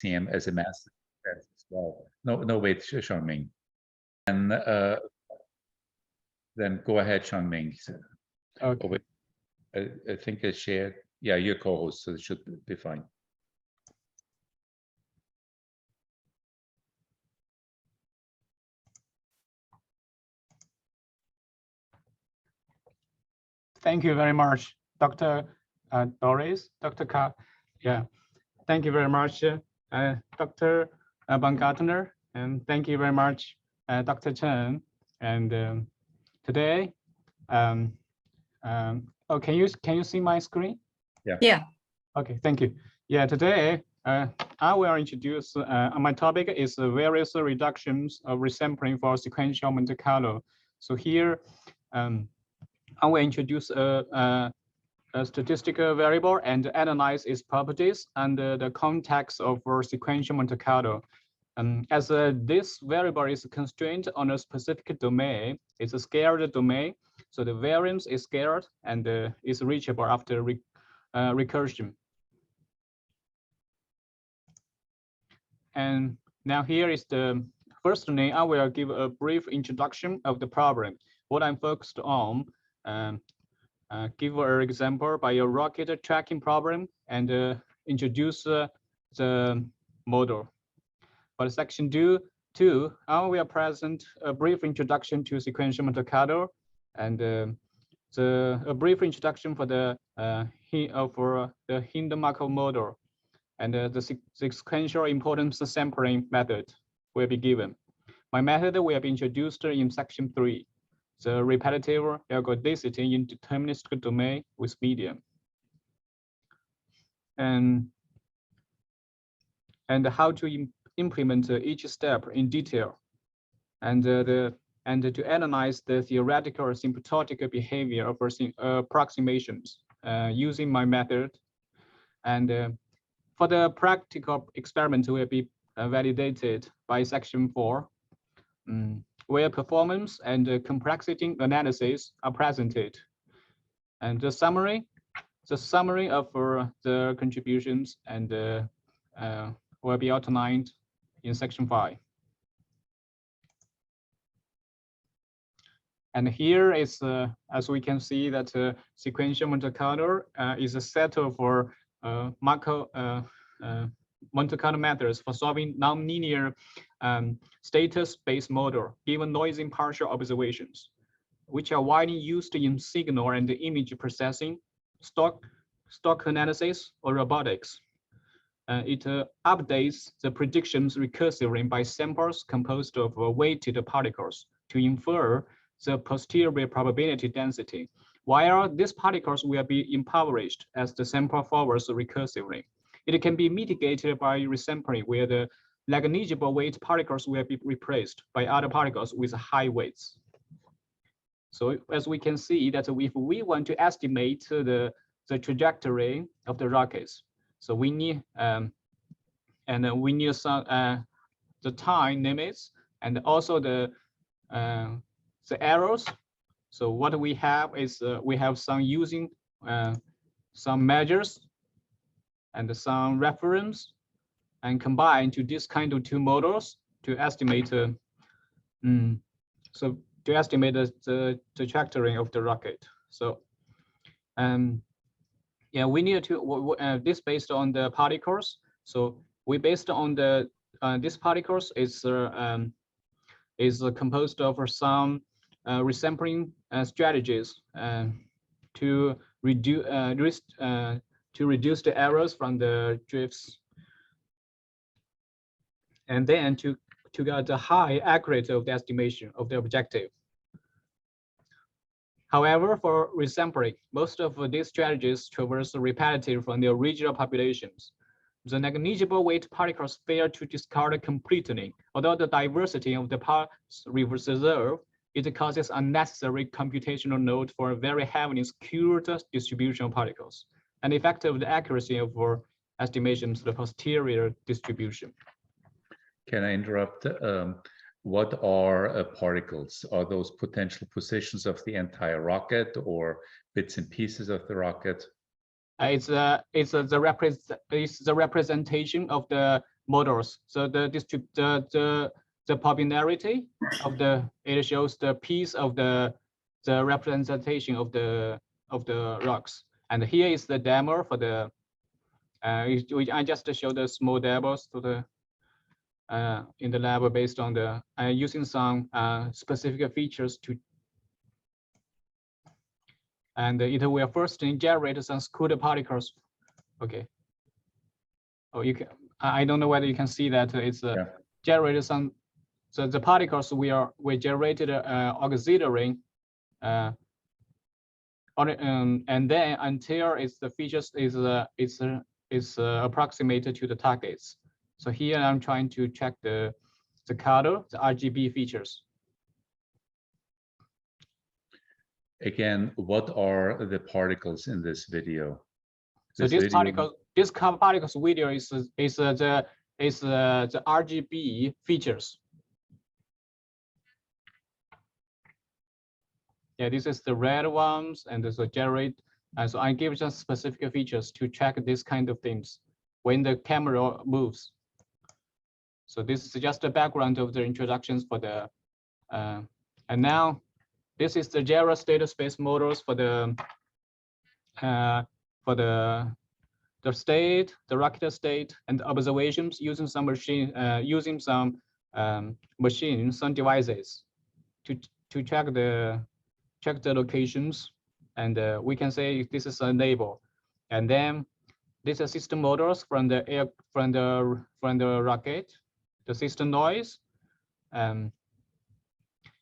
CM as a master as well. No, wait, Xiangming. And then go ahead, Xiangming. Okay. Oh, wait. I think I shared. Yeah, you're co-host, so it should be fine. Thank you very much, Dr. Doris, Dr. Ka. Yeah, thank you very much, Dr. Baumgartner, and thank you very much, Dr. Chen. And today, oh, can you see my screen? Yeah. Yeah. Okay, thank you. Yeah, today I will introduce. My topic is various reductions of resampling for sequential Monte Carlo. So here, I will introduce a statistical variable and analyze its properties under the context of sequential Monte Carlo. As this variable is constrained on a specific domain, it's a scared domain, so the variance is scared and is reachable after recursion. And now here is the first thing. I will give a brief introduction of the problem. What I'm focused on, give an example by a rocket tracking problem and introduce the model. For section 2, I will present a brief introduction to sequential Monte Carlo and a brief introduction for the Hindenburg model, and the sequential importance sampling method will be given. My method will be introduced in section 3, the repetitive ergodicity in deterministic domain with medium. And how to implement each step in detail, and to analyze the theoretical symptotic behavior of approximations using my method. And for the practical experiment will be validated by section 4, where performance and complexity analysis are presented. And the summary of the contributions and will be outlined in section 5. And here is, as we can see, that sequential Monte Carlo is a set of Monte Carlo methods for solving nonlinear status-based model given noisy partial observations, which are widely used in signal and image processing, stock analysis, or robotics. It updates the predictions recursively by samples composed of weighted particles to infer the posterior probability density, while these particles will be impoverished as the sample forwards recursively. It can be mitigated by resampling, where the negligible weight particles will be replaced by other particles with high weights. So as we can see that if we want to estimate the trajectory of the rockets, so we need we need some the time limits and also the errors. So what we have is we have some using some measures and some reference, and combine to this kind of two models to estimate the trajectory of the rocket. So yeah, we need to this based on the particles. So we based on the these particles is composed of some resampling strategies to reduce the errors from the drifts, and then to get the high accuracy of the estimation of the objective. However, for resampling, most of these strategies traverse repetitive from the original populations. The negligible weight particles fail to discard completely. Although the diversity of the parts reserved, it causes unnecessary computational load for very heavily skewed distribution of particles, and effective the accuracy of estimations of the posterior distribution. Can I interrupt? What are particles? Are those potential positions of the entire rocket or bits and pieces of the rocket? It's the representation of the models. So the popularity of it shows the piece of the representation of the rocks. And here is the demo for the I just showed the small demos to the in the lab based on the using some specific features to, and it will first generate some scooter particles. Okay. Oh, you can. I don't know whether you can see that it's generated some. So the particles we generated auxiliary and then until it's the features is approximated to the targets. So here I'm trying to check the color, the RGB features. Again, what are the particles in this video? So this particles video is the RGB features. Yeah, this is the red ones, and there's a generate. So I give just specific features to check this kind of things when the camera moves. So this is just the background of the introductions for the, and now this is the Jera status space models for the state, the rocket state, and observations using some machine, some devices to check the locations, and we can say this is a label, and then these are system models from the rocket, the system noise.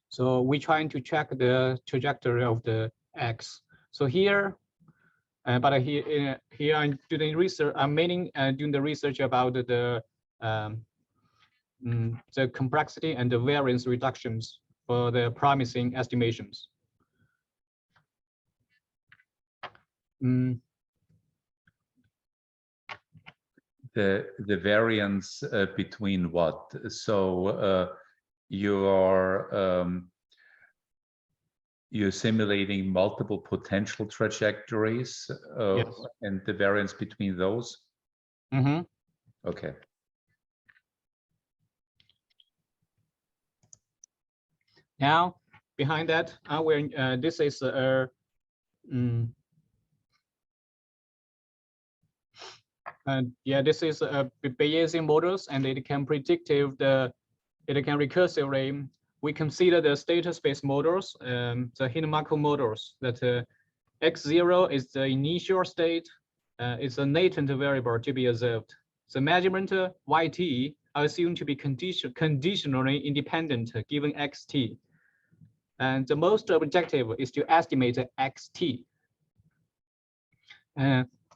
So we're trying to check the trajectory of the X. So here, but here I'm doing research. I'm mainly doing the research about the complexity and the variance reductions for the promising estimations. The variance between what? So you're simulating multiple potential trajectories yes. And the variance between those? Mm-hmm. Okay. Now, behind that, this is this is Bayesian models, and it can it can recursively. We consider the status space models, the Hinamaku models, that x0 is the initial state. It's a latent variable to be observed. The measurement yt are assumed to be conditionally independent given xt. And the most objective is to estimate xt.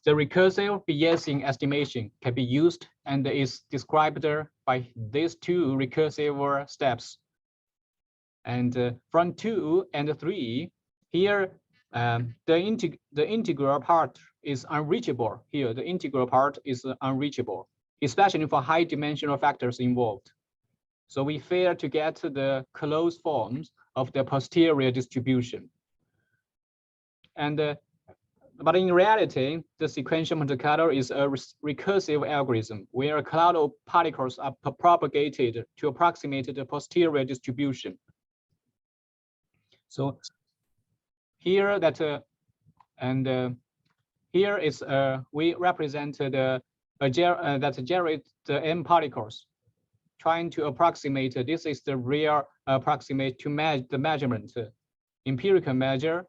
The recursive Bayesian estimation can be used and is described by these two recursive steps. And from 2 and 3, here the integral part is unreachable. Here the integral part is unreachable, especially for high dimensional factors involved. So we fail to get the closed forms of the posterior distribution. And but in reality, the sequential Monte Carlo is a recursive algorithm where a cloud of particles are propagated to approximate the posterior distribution. So here here is we represent that generate the M particles, trying to approximate. This is the real approximate to measure the measurement, empirical measure.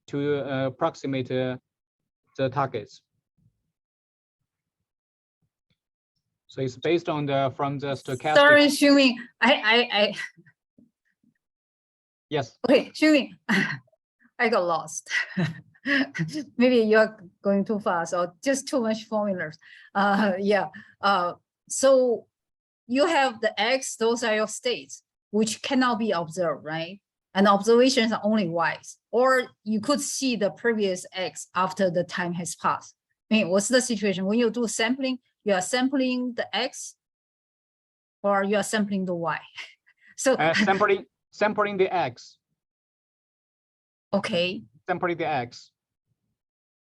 To approximate the targets. So it's based on from the stochastic. Sorry, Xiuming, I Yes. Okay, Xiuming, I got lost. Maybe you're going too fast or just too much formulas. So you have the X, those are your states, which cannot be observed, right? And observations are only Y's, or you could see the previous X after the time has passed. I mean, what's the situation? When you do sampling, you are sampling the X or you are sampling the Y. So sampling the X. Okay. Sampling the X.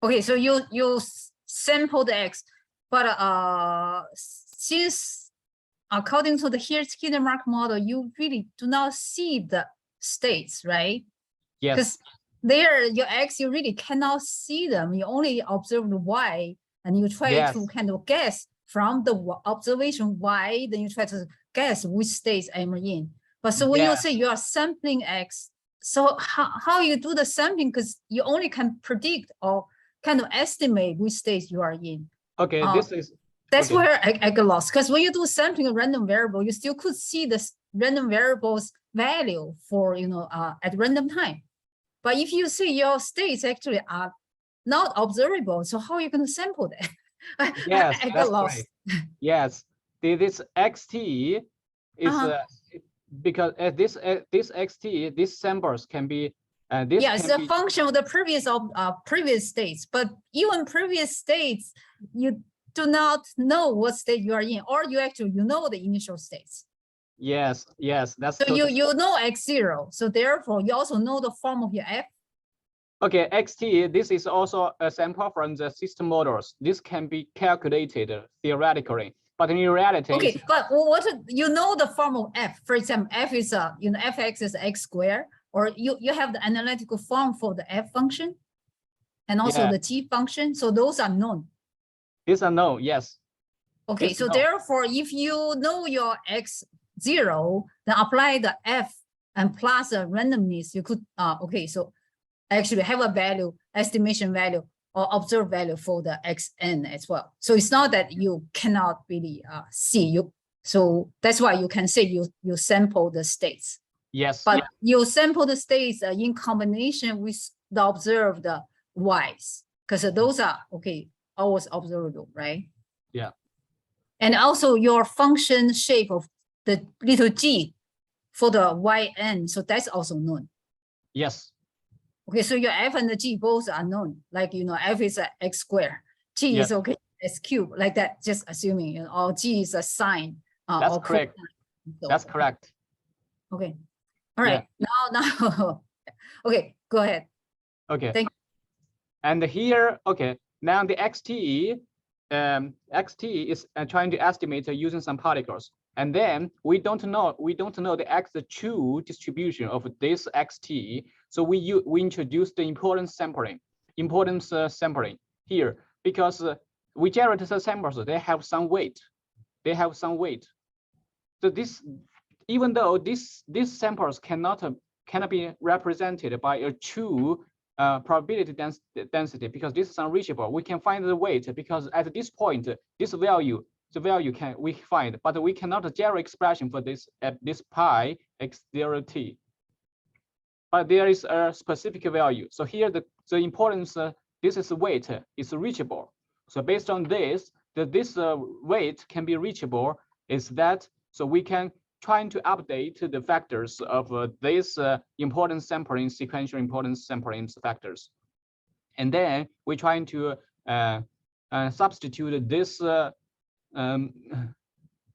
Okay, so you sample the X. But since according to the Skinner-Mark model, you really do not see the states, right? Yes. Because there, your X, you really cannot see them. You only observe the Y, and you try Yes. to kind of guess from the observation Y, then you try to guess which states I'm in. But so when you Yes. say you are sampling X, so how you do the sampling? Because you only can predict or kind of estimate which states you are in. Okay, this is That's okay. where I get lost. Because when you do sampling a random variable, you still could see the random variable's value for at random time. But if you say your states actually are not observable, so how are you going to sample that? Yes, I that's got lost. great. Yes, this XT is because this XT, these samples can be this yeah, can it's a be, function of the previous states. But even previous states, you do not know what state you are in, or you actually know the initial states. yes, that's So totally you know X0. So therefore, you also know the form of your F. okay. XT, this is also a sample from the system models. This can be calculated theoretically, but in reality, Okay, but what you know the form of F? For example, F is fx is x squared, or you have the analytical form for the F function, and also the G function. So those are known. these are known. Yes. Okay, so therefore, if you know your X0, then apply the F and plus the randomness, you could okay, so actually have a value, estimation value, or observed value for the Xn as well. So it's not that you cannot really see you. So that's why you can say you sample the states. Yes. But you sample the states in combination with the observed Ys, because those are always observable, right? Yeah. And also your function shape of the little g for the Yn, so that's also known. Yes. Okay, so your F and the G both are known, like, F is a x squared, G is S cube, like that, just assuming, or G is a sine. That's or correct. So, that's correct. Okay. All right. Now, okay, go ahead. Okay. Thank you. And here, okay, now the XT is trying to estimate using some particles. And then we don't know the true distribution of this XT. So we introduce the importance sampling here, because we generate the samples, they have some weight. So this, even though these samples cannot be represented by a true probability density, because this is unreachable, we can find the weight, because at this point, this value, the value we find, but we cannot generate expression for this at this pi x0t. But there is a specific value. So here the importance, this is weight, is reachable. So based on this, this weight can be reachable, is that, so we can try to update the factors of this importance sampling, sequential importance sampling factors. And then we're trying to substitute this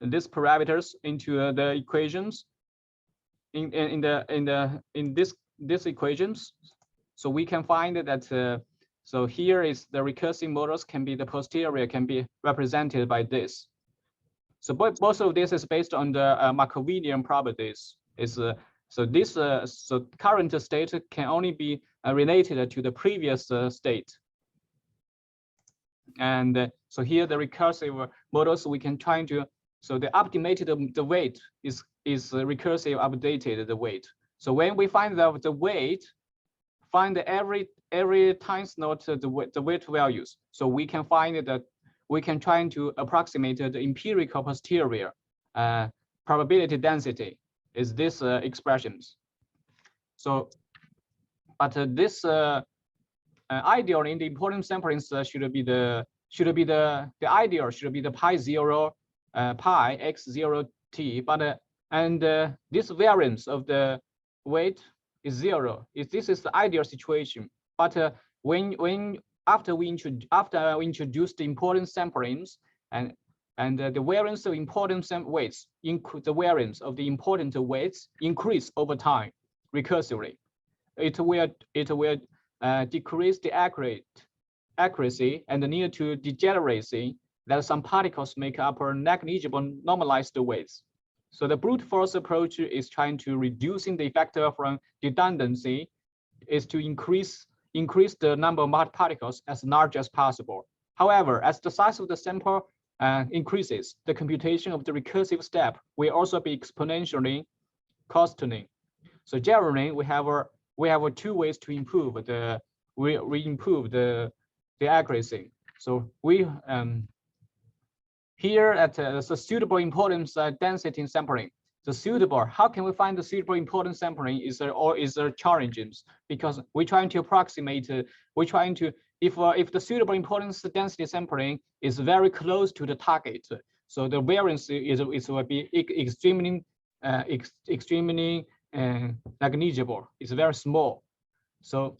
these parameters into the equations in this equations. So we can find that so here is the recursive models can be, the posterior can be represented by this. So both of this is based on the Markovian properties. So this so current state can only be related to the previous state. And so here the recursive models we can try to, so the estimated the weight is recursive updated the weight. So when we find out the weight, find every times note the weight values. So we can find that we can try to approximate the empirical posterior probability density is this expressions. So, but this ideal in the importance sampling should be the ideal should be the pi 0 pi x0 t, but and this variance of the weight is 0. This is the ideal situation. But when after we introduce the importance samplings and the variance of important weights, the variance of the important weights increase over time recursively. It will decrease the accuracy and the near to degeneracy that some particles make up a negligible normalized weights. So the brute force approach is trying to reducing the factor from redundancy, is to increase the number of particles as large as possible. However, as the size of the sample increases, the computation of the recursive step will also be exponentially costly. So generally, we have two ways to improve we improve the accuracy. So we here at the suitable importance density sampling. The suitable, how can we find the suitable importance sampling is there challenges, because we're trying to approximate, we're trying to, if the suitable importance density sampling is very close to the target, so the variance will be extremely negligible. It's very small. So,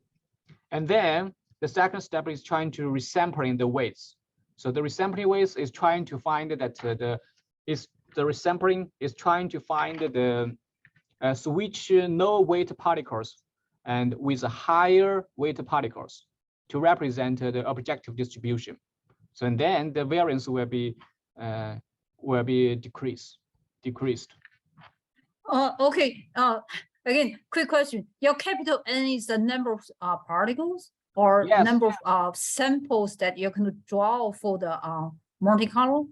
and then the second step is trying to resampling the weights. So the resampling weights is trying to find that the resampling is trying to find the switch no weight particles and with a higher weight particles to represent the objective distribution. So and then the variance will be decreased. Okay. Again, quick question. Your capital N is the number of particles or Yes. number of samples that you can draw for the Monte Carlo?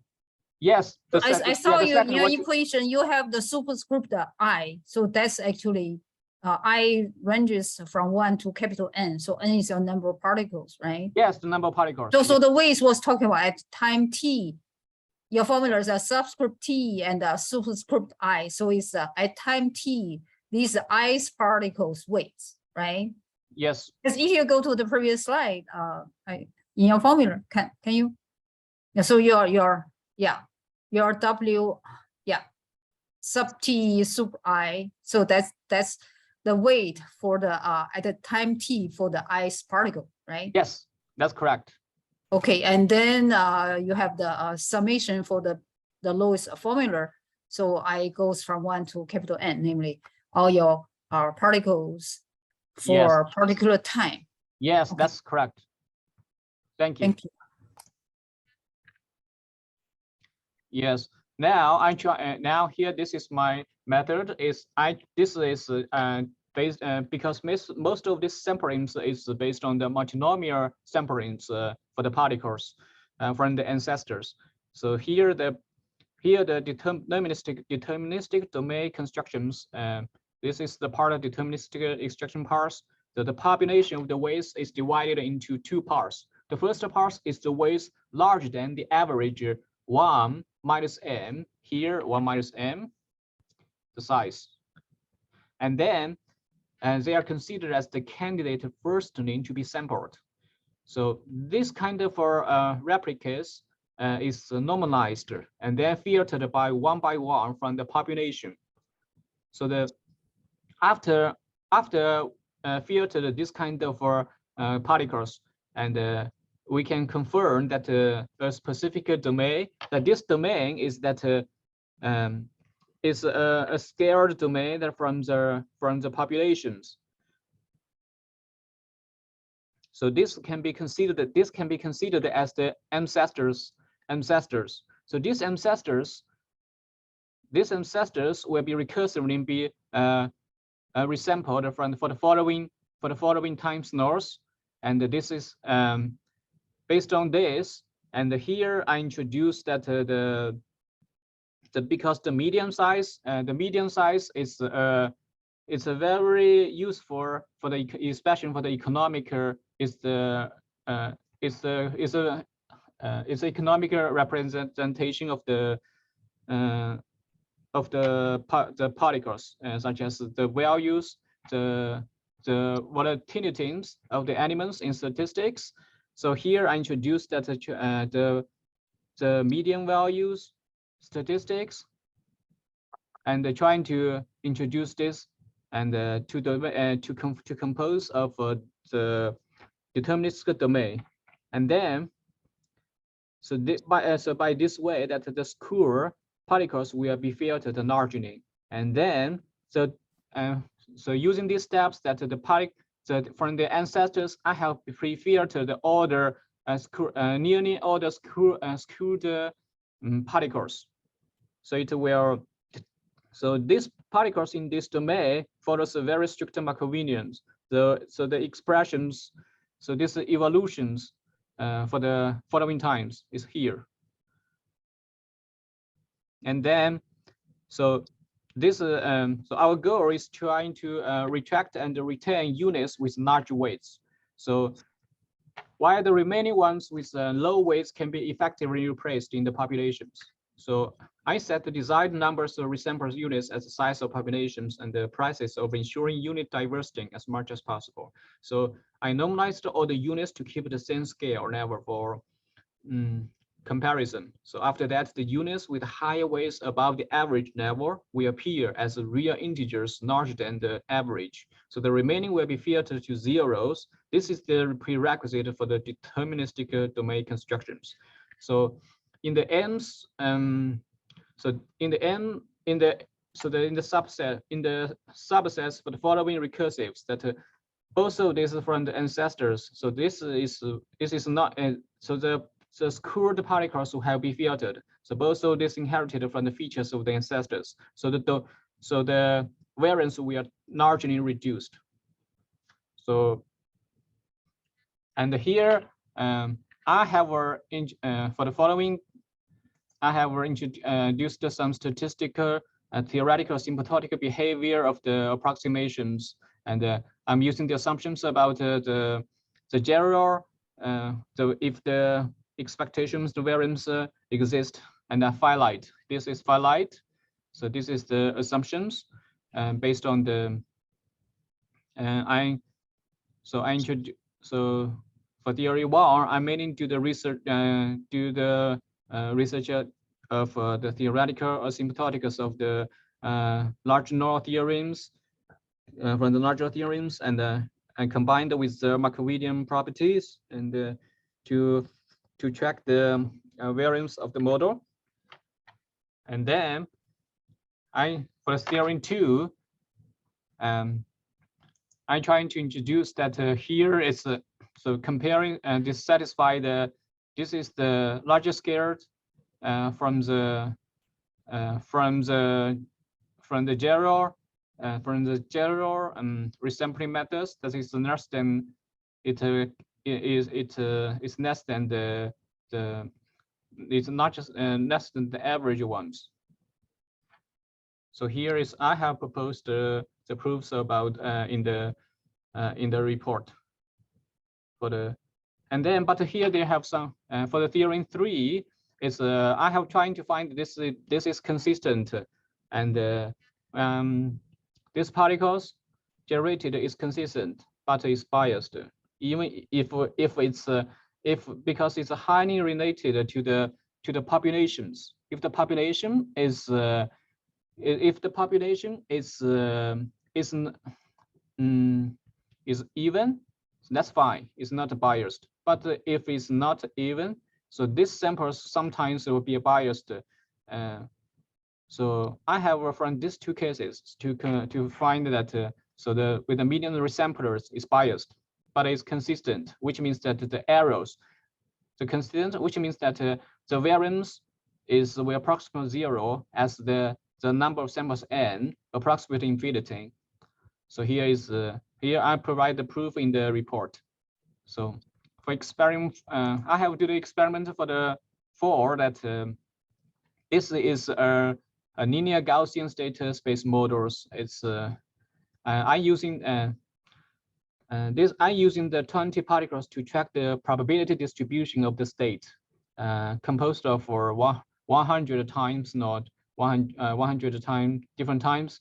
Yes. I saw in your equation, you have the superscript I. So that's actually I ranges from 1 to capital N. So N is your number of particles, right? Yes, the number of particles. So the way it was talking about at time t, your formulas are subscript t and superscript I. So it's at time t, these i's particles weights, right? Yes. Because if you go to the previous slide, in your formula, can you? Yeah, so your W, sub t sub I. So that's the weight for the at the time t for the i's particle, right? Yes, that's correct. Okay, and then you have the summation for the lowest formula. So I goes from 1 to capital N, namely all your particles for particular time. Yes, Okay. That's correct. Thank you. Thank you. Yes. Now I try. Now here, this is my method. This is based because most of this samplings is based on the multinomial samplings for the particles from the ancestors. So here the deterministic domain constructions. This is the part of deterministic extraction parts. The population of the weights is divided into two parts. The first part is the weights larger than the average 1 minus m, here 1 minus m, the size. And then they are considered as the candidate firstling to be sampled. So this kind of replicas is normalized and then filtered by one from the population. So after filtered this kind of particles, and we can confirm that a specific domain, that this domain is that is a scared domain that from the populations. So this can be considered as the ancestors. So these ancestors will be recursively be resampled for the following time slots, and this is based on this. And here I introduced that because the medium size is it's a very useful for the, especially for the economic it's economic representation of the particles, such as the values, the volatilities of the elements in statistics. So here I introduced that the median values statistics, and trying to introduce this and to compose of the deterministic domain, and then so by this way that the score particles will be filtered largely, and then so using these steps that from the ancestors, I have pre-filtered all the nearly all the skewed particles. So it will. So these particles in this domain follows a very strict Markovian. So the expressions, so these evolutions for the following times is here. And then, so this so our goal is trying to retract and retain units with large weights. So while the remaining ones with low weights can be effectively replaced in the populations. So I set the desired numbers of resample units as the size of populations and the process of ensuring unit diversity as much as possible. So I normalized all the units to keep the same scale level for comparison. So after that, the units with higher weights above the average level will appear as real integers larger than the average. So the remaining will be filtered to zeros. This is the prerequisite for the deterministic domain constructions. So in the ends, so in the subsets for the following recursives that also this is from the ancestors. So this is not so the skewed particles will have been filtered. So also this inherited from the features of the ancestors. So the variance will are largely reduced. So and here I have for the following. I have introduced some statistical, theoretical, symptotic behavior of the approximations, and I'm using the assumptions about the general, if the expectations, the variance exist, and finite. This is finite, so this is the assumptions, based on the. So for theory one, I mainly do the research, research of the theoretical asymptotics of the large null theorems, from the larger theorems, and combined with the Markovian properties, and to track the variance of the model. And then for theorem 2, I'm trying to introduce that here is so comparing and this satisfy this is the larger scale from the general resampling methods, that is less than it's less than it's not just less than the average ones. So here is I have proposed the proofs about in the report for the, and then but here they have some for the theorem 3 is I have trying to find this is consistent, and this particles generated is consistent but is biased, even if it's because it's highly related to the populations. If the population is is even, that's fine. It's not biased. But if it's not even, so this samples sometimes will be biased. So I have from these two cases to find that so with the median resamplers is biased, but it's consistent, which means that the errors, the consistent, which means that the variance will approximate 0 as the number of samples n approximate infinity. So here is here I provide the proof in the report. So for experiment, I have do the experiment for the 4 that this is a linear Gaussian state space models. It's I using the 20 particles to track the probability distribution of the state, composed of 100 times, not 100 times different times.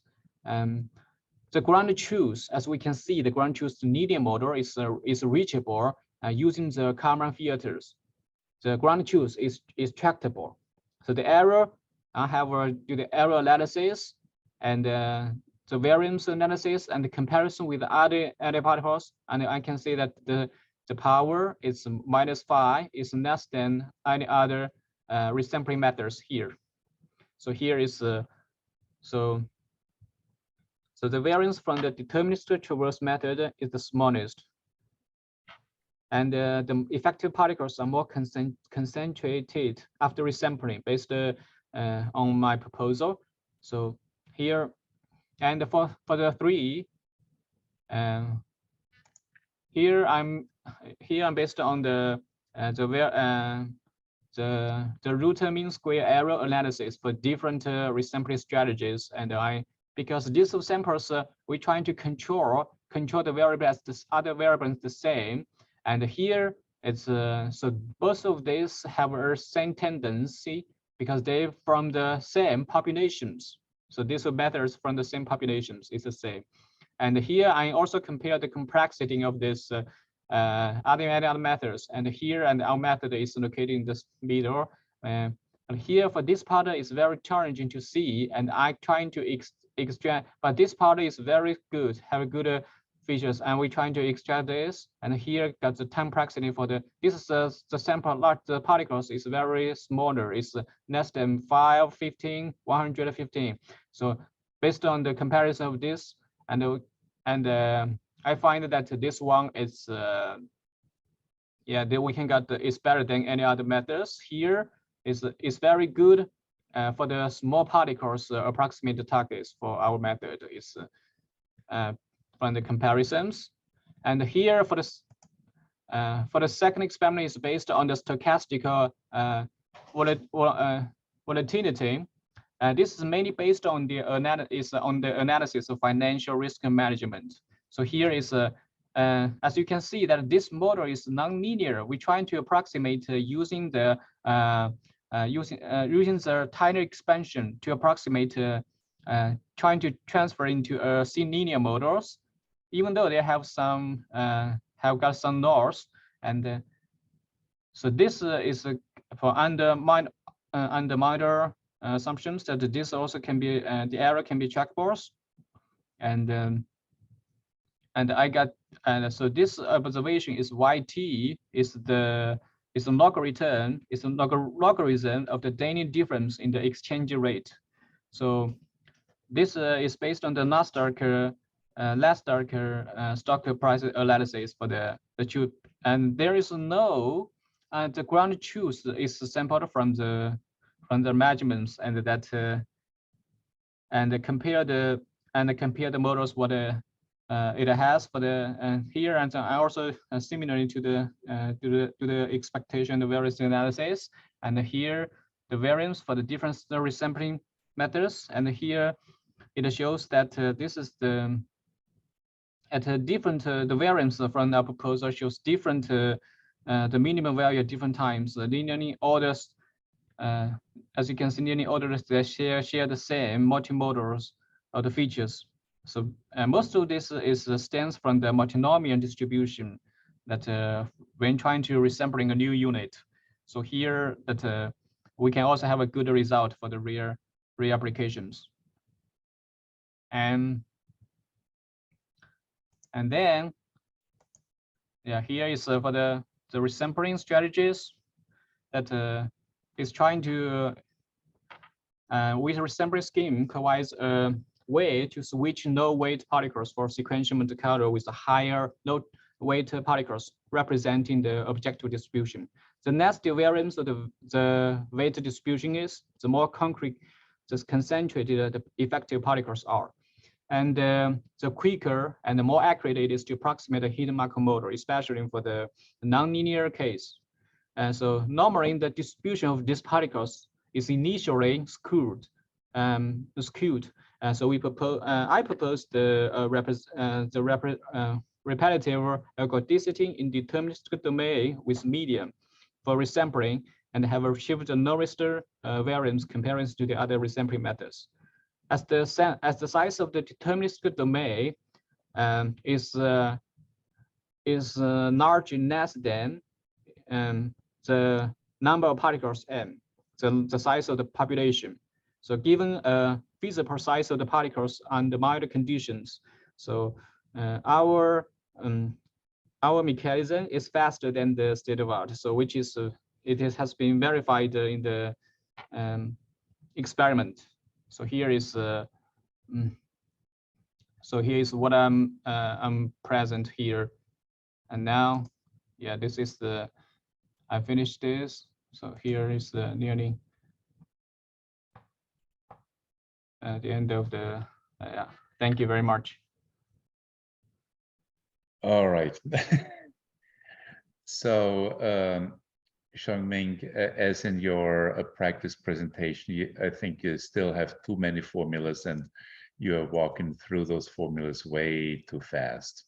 The ground truth, as we can see, the ground truth linear model is reachable using the Kalman filters. The ground truth is tractable. So the error, I have do the error analysis and the variance analysis and the comparison with the other particles, and I can see that the power is -5 is less than any other resampling methods here. So here is so the variance from the deterministic traverse method is the smallest. And the effective particles are more concentrated after resampling based on my proposal. So here, and for the 3, here I'm based on the root mean square error analysis for different resampling strategies, and because these samples we're trying to control the variables, this other variables the same, and here it's so both of these have a same tendency because they're from the same populations. So these methods from the same populations is the same. And here I also compare the complexity of this other methods. And here, and our method is located in this middle. And here for this part is very challenging to see, and I trying to extract, but this part is very good, have good features, and we're trying to extract this. And here got the time complexity for the, this is the sample large, the particles is very smaller, it's less than 5, 15, 115. So based on the comparison of this, and I find that this one is yeah, that we can get is better than any other methods. Here is very good for the small particles approximate the targets for our method is from the comparisons. And here for the second experiment is based on the stochastic volatility. This is mainly based on the analysis of financial risk management. So here is as you can see that this model is non-linear. We're trying to approximate using the tiny expansion to approximate trying to transfer into C-linear models, even though they have some have got some noise. And so this is for under minor assumptions that this also can be the error can be checkable, and I got, and so this observation is YT is a logarithm of the daily difference in the exchange rate. So this is based on the Nasdaq stock price analysis for the truth, and there is no the ground truth is sampled from the measurements, and that and compare the models what it has for the here, and I also similarly to the expectation the various analysis, and here the variance for the different resampling methods, and here it shows that this is the at a different the variance from our proposal shows different the minimum value at different times. Linearly orders, as you can see, linearly orders they share the same multimodals of the features. So most of this is stems from the multinomial distribution that when trying to resampling a new unit. So here that we can also have a good result for the real applications. And then yeah, here is for the resampling strategies that is trying to with resampling scheme provides a way to switch low weight particles for sequential Monte Carlo with a higher low weight particles representing the objective distribution. The next variance of the weight distribution is, the more concrete, the concentrated the effective particles are. And the quicker and the more accurate it is to approximate the hidden Markov model, especially for the nonlinear case. And so normally the distribution of these particles is initially skewed. So we propose, I propose the repetitive ergodicity in deterministic domain with medium for resampling, and have achieved a lowest variance comparison to the other resampling methods. As the size of the deterministic domain is large less than the number of particles m, the size of the population. So given a feasible size of the particles under mild conditions, so our mechanism is faster than the state of art. So which is has been verified in the experiment. So here is so here is what I'm present here, and now Yeah, this is the, I finished this. So here is the nearly at the end of the, yeah, thank you very much. All right. So, Xiangming, as in your practice presentation, I think you still have too many formulas and you're walking through those formulas way too fast.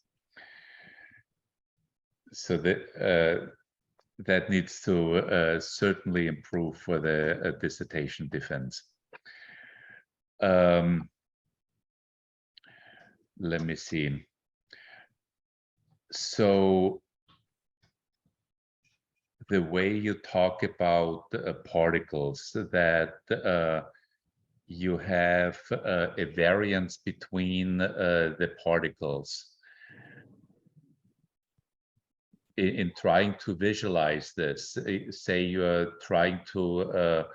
So that needs to certainly improve for the dissertation defense. Let me see. So the way you talk about particles, that you have a variance between the particles. In trying to visualize this, say you're trying to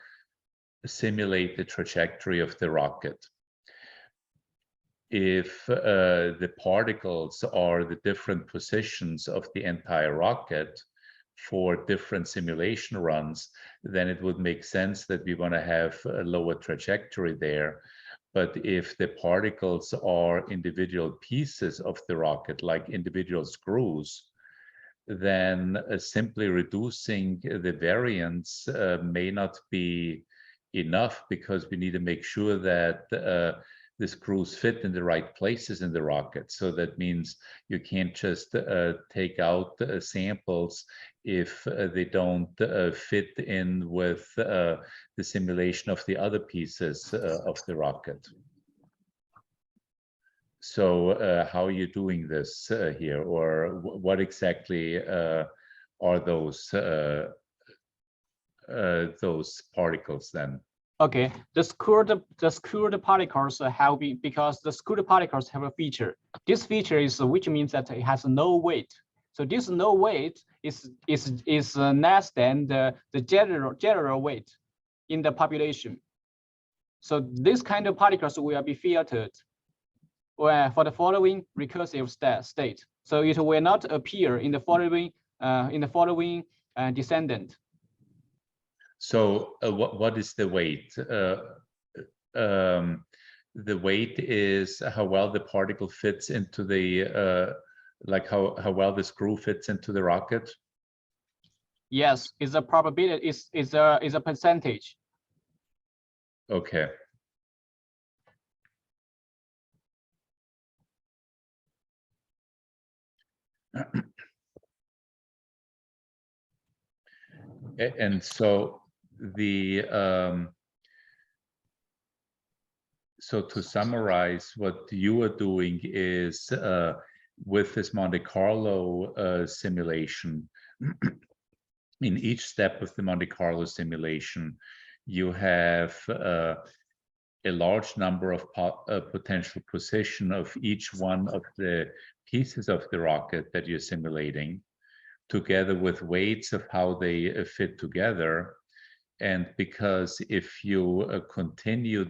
simulate the trajectory of the rocket. If the particles are the different positions of the entire rocket for different simulation runs, then it would make sense that we want to have a lower trajectory there. But if the particles are individual pieces of the rocket, like individual screws, then simply reducing the variance may not be enough, because we need to make sure that the screws fit in the right places in the rocket. So that means you can't just take out samples if they don't fit in with the simulation of the other pieces of the rocket. So how are you doing this here, or what exactly are those particles then? Okay, the screwed particles have been, because the screwed particles have a feature. This feature is, which means that it has no weight. So this no weight is less than the general weight in the population. So this kind of particles will be filtered for the following recursive state. So it will not appear in the following descendant. So what is the weight? The weight is how well the particle fits into the like how well the screw fits into the rocket. Yes, it's a probability. Is a percentage. Okay. And so the so to summarize, what you are doing is with this Monte Carlo simulation, in each step of the Monte Carlo simulation, you have a large number of potential position of each one of the pieces of the rocket that you're simulating, together with weights of how they fit together. And because if you continue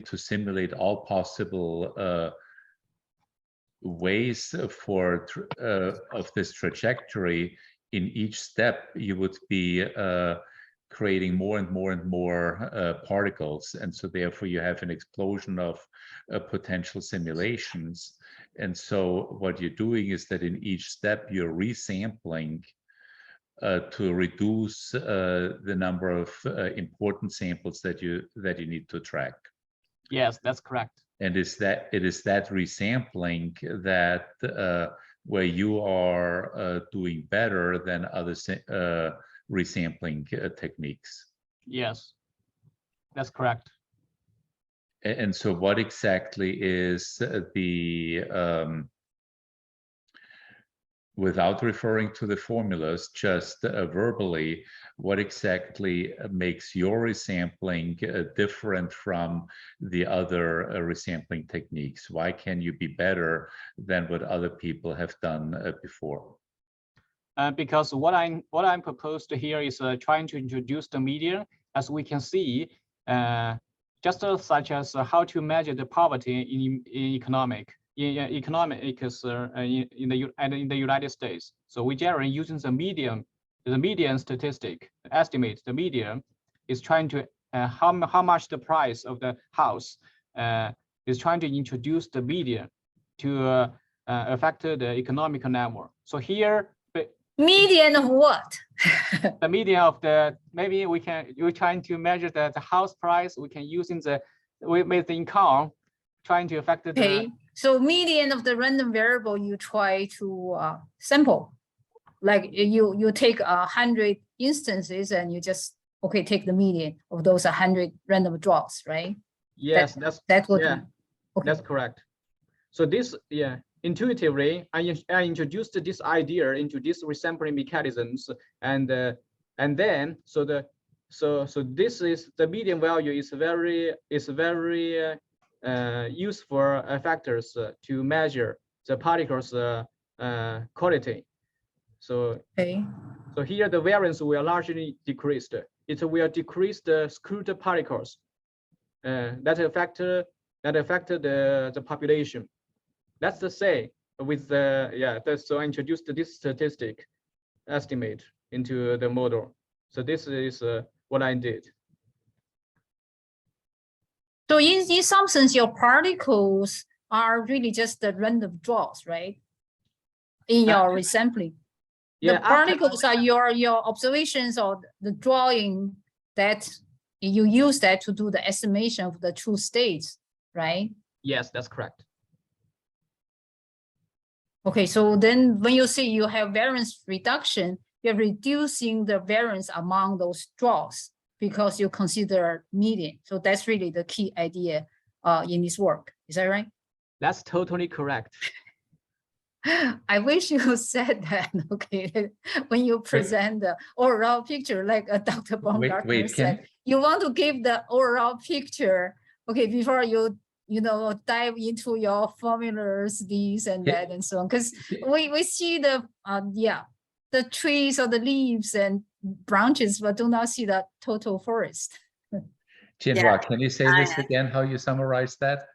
to simulate all possible ways for of this trajectory, in each step you would be creating more and more and more particles, and so therefore you have an explosion of potential simulations. And so what you're doing is that in each step you're resampling to reduce the number of important samples that you need to track. Yes, that's correct. And it is that resampling that where you are doing better than other resampling techniques. Yes, that's correct. And so what exactly is the without referring to the formulas, just verbally, what exactly makes your resampling different from the other resampling techniques? Why can you be better than what other people have done before? Because what I'm proposed here is trying to introduce the media, as we can see, just such as how to measure the poverty in in economics in the United States. So we generally using the median statistic estimate. The median is trying to how much the price of the house is trying to introduce the median to affect the economic number. So here, Median of what? the median of the, maybe you're trying to measure the house price. We can use with the income, trying to affect the. Okay, so median of the random variable you try to sample, like you take 100 instances and you just take the median of those 100 random draws, right? Yes, that's what. Yeah, that's correct. So this, intuitively, I introduced this idea into this resampling mechanisms, and then so this is the median value is very useful factors to measure the particles quality. So so here the variance will largely decreased. It will decrease the screwed particles that affect the population. That's the say with the so I introduced this statistic estimate into the model. So this is what I did. So in some sense, your particles are really just the random draws, right? In your resampling. The particles are your observations or the drawing that you use that to do the estimation of the true states, right? Yes, that's correct. Okay, so then when you say you have variance reduction, you're reducing the variance among those draws because you consider median. So that's really the key idea in this work. Is that right? That's totally correct. I wish you said that, okay, when you present the overall picture, like Dr. Baumgartner said, you want to give the overall picture, okay, before you dive into your formulas, these and that and so on, because we see the trees or the leaves and branches, but do not see the total forest. Jianhua, can you say this again, how you summarize that?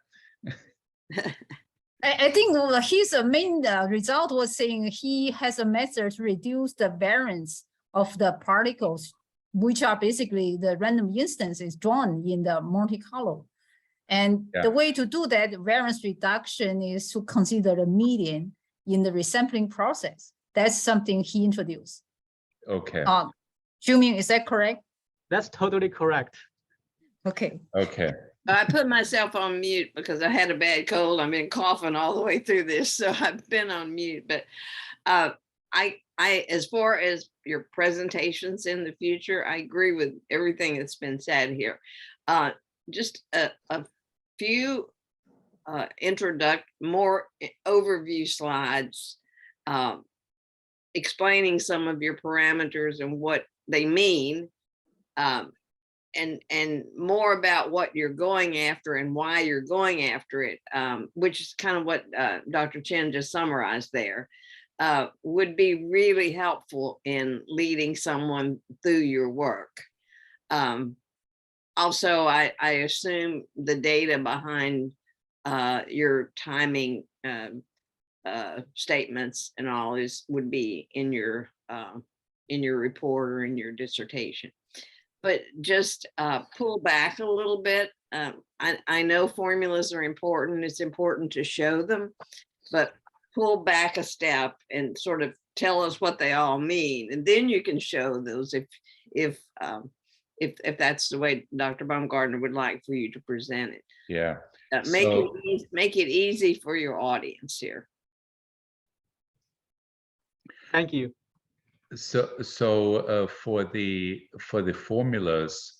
I think his main result was saying he has a method to reduce the variance of the particles, which are basically the random instances drawn in the Monte Carlo. And the way to do that variance reduction is to consider the median in the resampling process. That's something he introduced. Okay. Xiuming, is that correct? That's totally correct. Okay. Okay. I put myself on mute because I had a bad cold. I've been coughing all the way through this, so I've been on mute. But I, as far as your presentations in the future, I agree with everything that's been said here. Just a few more overview slides explaining some of your parameters and what they mean. And more about what you're going after and why you're going after it, which is kind of what Dr. Chen just summarized there, would be really helpful in leading someone through your work. Also, I assume the data behind your timing statements and all would be in your report or in your dissertation. But just pull back a little bit. I know formulas are important. It's important to show them, but pull back a step and sort of tell us what they all mean, and then you can show those if that's the way Dr. Baumgartner would like for you to present it. Yeah. Make it easy for your audience here. Thank you. So for the formulas,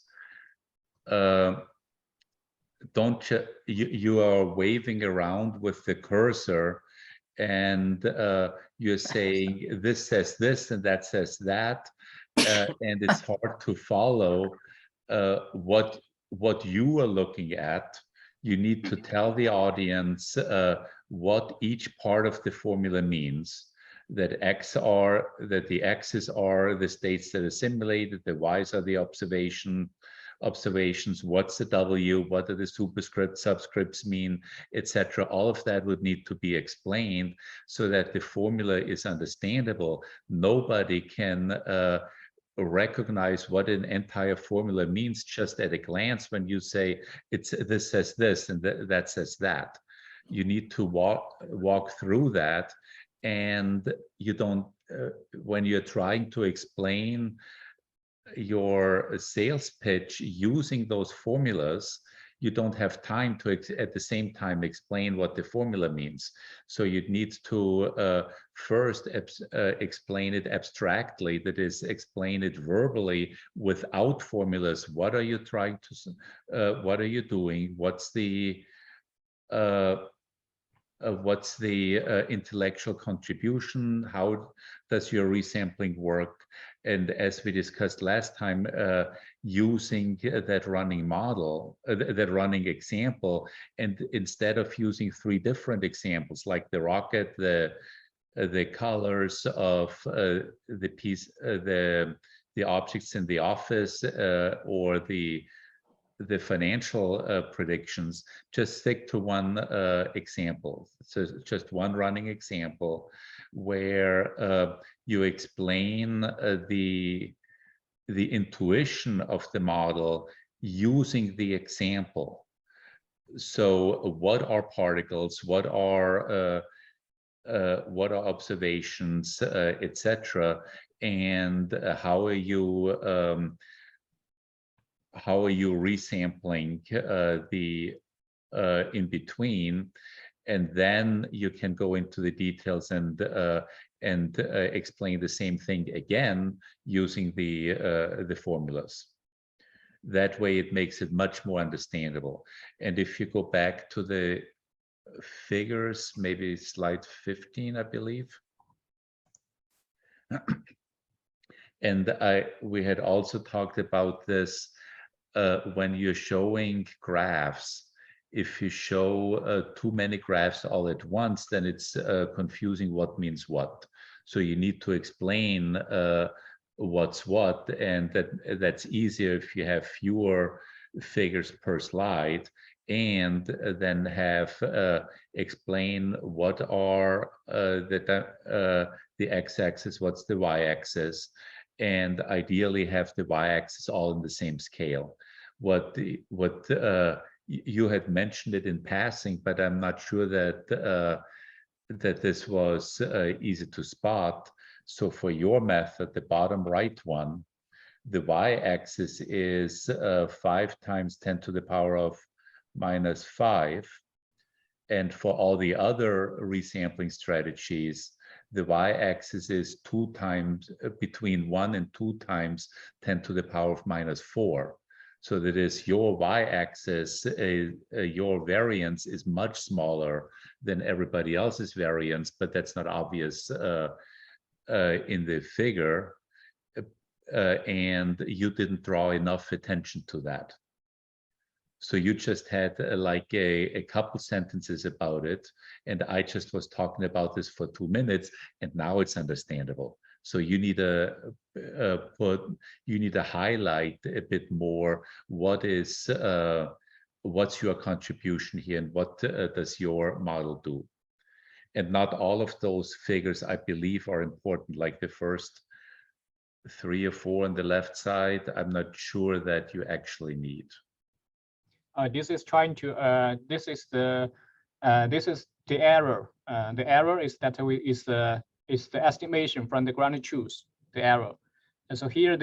don't you are waving around with the cursor, and you're saying this says this and that says that, and it's hard to follow what you are looking at. You need to tell the audience what each part of the formula means. That the x's are the states that are simulated, the y's are the observation, observations, what's the W, what do the superscript subscripts mean, etc. All of that would need to be explained so that the formula is understandable. Nobody can recognize what an entire formula means just at a glance when you say it's this says this and that says that. You need to walk through that, and you don't when you're trying to explain your sales pitch using those formulas, you don't have time to at the same time explain what the formula means. So you need to first explain it abstractly, that is, explain it verbally without formulas. What are you trying to, what are you doing? What's the intellectual contribution? How does your resampling work? And as we discussed last time, using that running model, that running example, and instead of using 3 different examples like the rocket, the colors of the piece, the objects in the office, or the financial predictions, just stick to one example. So just one running example where you explain the intuition of the model using the example. So what are particles? What are observations, etc. And how are you resampling the in between, and then you can go into the details and explain the same thing again using the formulas. That way it makes it much more understandable. And if you go back to the figures, maybe slide 15, I believe. And we had also talked about this when you're showing graphs. If you show too many graphs all at once, then it's confusing what means what. So you need to explain what's what, and that's easier if you have fewer figures per slide, and then have explain what are the x-axis, what's the y-axis, and ideally have the y-axis all in the same scale. What you had mentioned it in passing, but I'm not sure that that this was easy to spot. So for your method, the bottom right one, the y-axis is 5 times 10 to the power of minus 5. And for all the other resampling strategies, the y-axis is 2 times, between 1 and 2 times 10 to the power of minus 4. So that is, your y-axis, your variance is much smaller than everybody else's variance, but that's not obvious in the figure. And you didn't draw enough attention to that. So you just had like a couple sentences about it, and I just was talking about this for 2 minutes, and now it's understandable. So you need to highlight a bit more what is what's your contribution here, and what does your model do. And not all of those figures, I believe, are important, like the first 3 or 4 on the left side. I'm not sure that you actually need. This is trying to this is the error. The error is that is the estimation from the ground truth, the error. And so here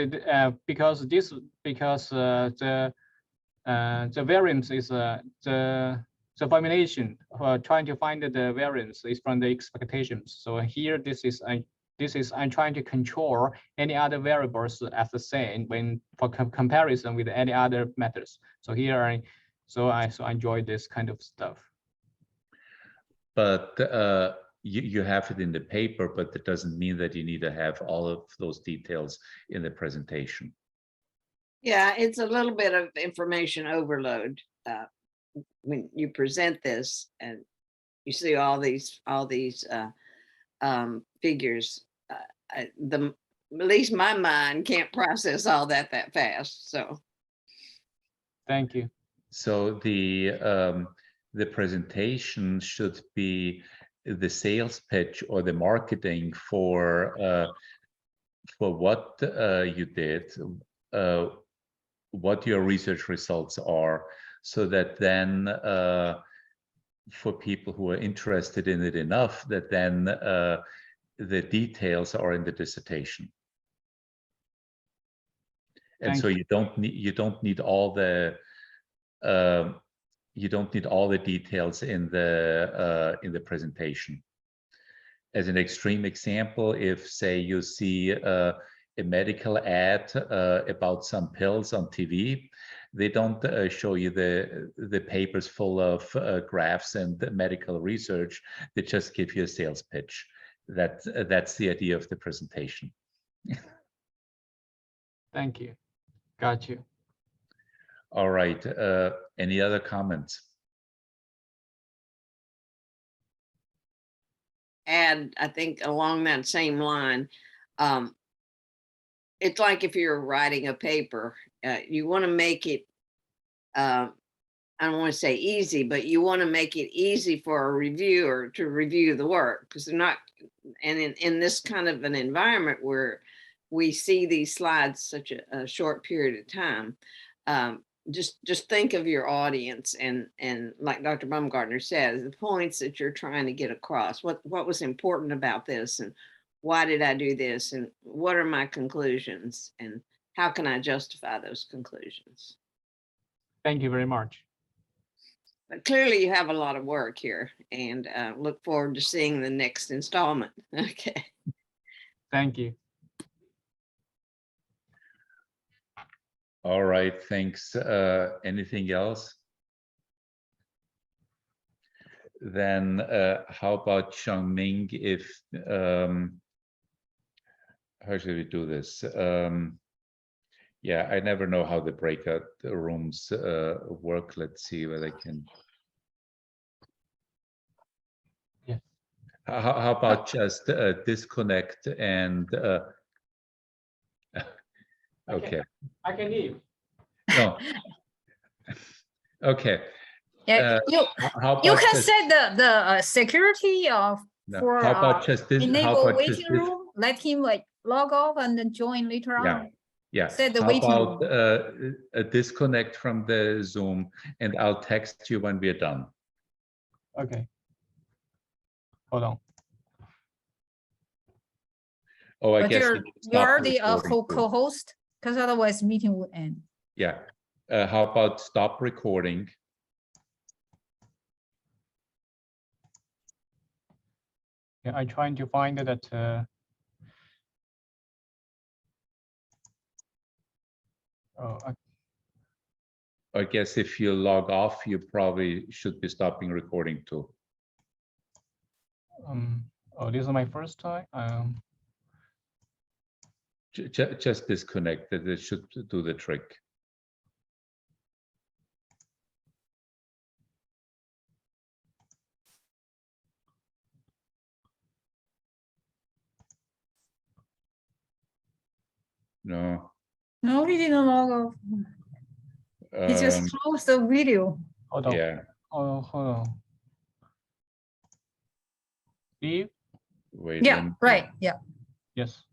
because the variance is the formulation trying to find the variance is from the expectations. So here I'm trying to control any other variables as the same when for comparison with any other methods. So here I enjoy this kind of stuff. But you have it in the paper, but that doesn't mean that you need to have all of those details in the presentation. Yeah, it's a little bit of information overload when you present this and you see all these figures. At least my mind can't process all that fast. So Thank you. So the presentation should be the sales pitch or the marketing for what you did, what your research results are, so that then for people who are interested in it enough, that then the details are in the dissertation. And Thank so you don't need all the details in the presentation. As an extreme example, if say you see a medical ad about some pills on TV, they don't show you the papers full of graphs and medical research. They just give you a sales pitch. That's the idea of the presentation. Thank you. Got you. All right. Any other comments? And I think along that same line, it's like if you're writing a paper, you want to make it, I don't want to say easy, but you want to make it easy for a reviewer to review the work, because they're not, and in this kind of an environment where we see these slides such a short period of time, just think of your audience and like Dr. Baumgartner says, the points that you're trying to get across. What was important about this, and why did I do this, and what are my conclusions, and how can I justify those conclusions? Thank you very much. But clearly you have a lot of work here, and look forward to seeing the next installment. Okay. Thank you. All right, thanks. Anything else? Then how about Xiangming, if, how should we do this? Yeah, I never know how the breakout rooms work. Let's see whether I can. Yeah. How about just disconnect and, okay. I can hear you. No. Okay. Yeah, How you about can just, set the security of no, for how about just this? How enable about just waiting this? room. Let him like log off and then join later Yeah. on. Yeah. Set the How waiting about room. a disconnect from the Zoom, and I'll text you when we're done. Okay. Hold on. Oh, I But guess you're you stop already a recording too. co-host, because otherwise meeting would end. Yeah. How about stop recording? Yeah, I'm trying to find that. Oh, I guess if you log off, you probably should be stopping recording too. oh, this is my first time. Just disconnect it. It should do the trick. No. No, he didn't log off. He just closed the video. Hold on. Yeah. Oh, hold on. Steve? Wait. Yeah, right. Yeah. Yes.